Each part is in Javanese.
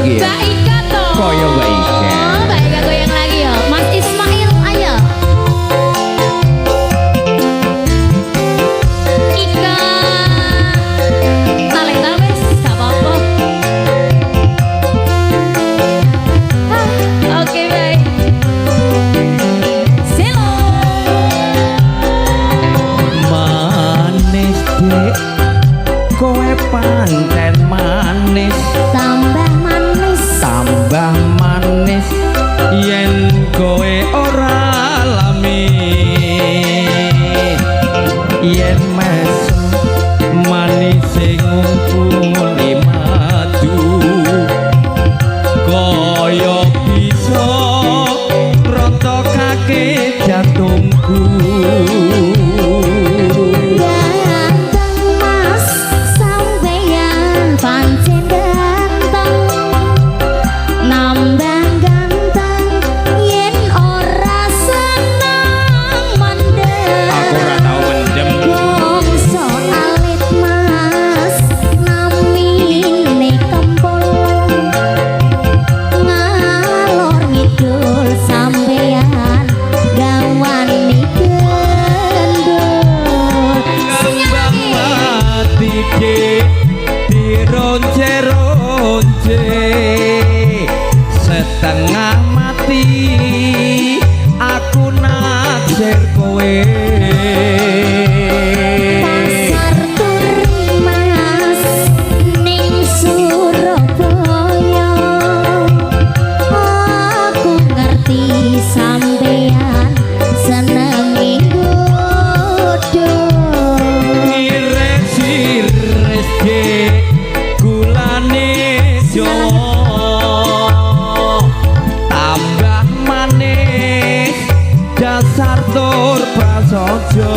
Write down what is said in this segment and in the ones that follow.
iki ya. Mbak Ika toh. Koyo Mbak Ika. Mbak Ika goyang lagi ya. Mas Ismail ayo. Ika. Talenta wes gak apa-apa. Oke baik. Selo. Manis dek, kowe pancen manis. Tambah manis. Tambah manis yen kowe ora lami. Yen mesem manis sing ngumpuli madu kaya bisa rontokake jantungku. Ganteng mas sampeyan pancen ganteng. Nambah ganteng yen ora seneng mendem. Aku ora tau mendem. Bangsa alit mas namine kempul. Ngalor ngidul sampeyan gawani gendul. Kembang mati dironce-ronce setengah mati aku naksir kowe. Pasar turi mas ning Surabaya. Aku ngerti sampeyan seneng nggodho. Iris-iris gulane Jawa tambah manis dasar tur prasaja.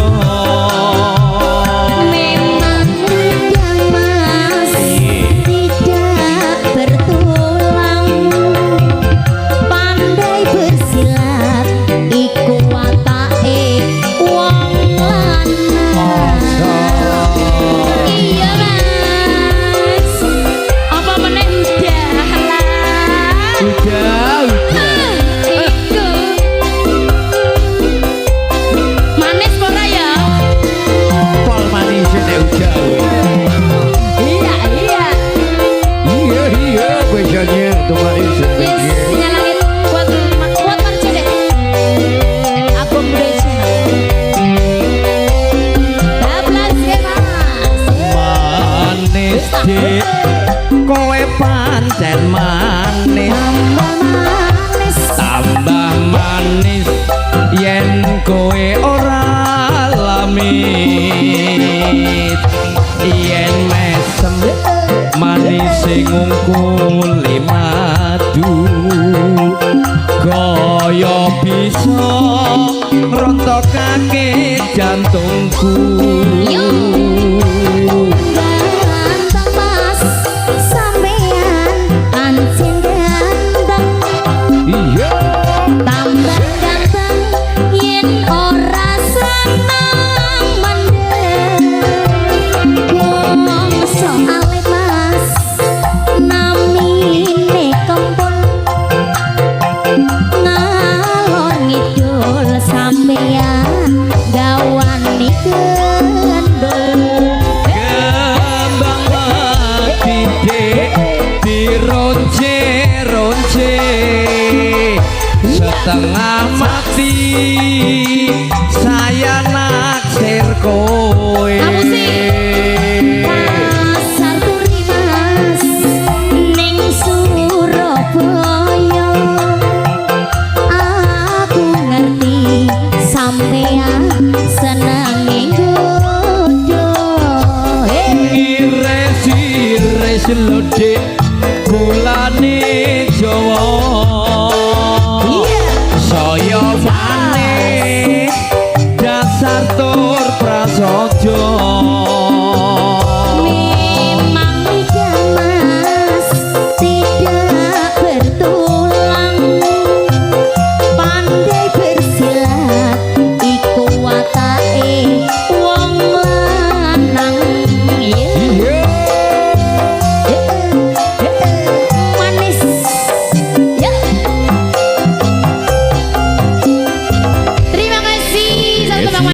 Memang yang mas tidak bertulang. Pandai bersilat iku watake wong lanang. Iya mas, apa meneh dalan? Udah. Iku manis ora ya? Pol manis nek udah. Iya iya. Iya biasanya tuh manis. Wis nyalangin buat Marci deh. Aku Indonesia. Bablas ya mas. Manis dik kowe pancen manis. Tambah manis. Tambah manis yen kowe ora lamit. Yen mesem manis sing ngungkuli madu kaya bisa rontokake jantungku. Ganteng mas sampeyan pancen ganteng. Iya. Tambah ganteng yen ora seneng mendem. Bangsa alit mas namine kempul. Ngalor ngidul sampeyan gawani gendul. Kembang mati dek dironce-ronce setengah mati saya naksir kowe. Kamu sih. Pasar turi mas ning Surabaya. Aku ngerti sampeyan seneng nggodho. Iris-iris lho dek gulane Jawa saya manis dasar tur prasaja.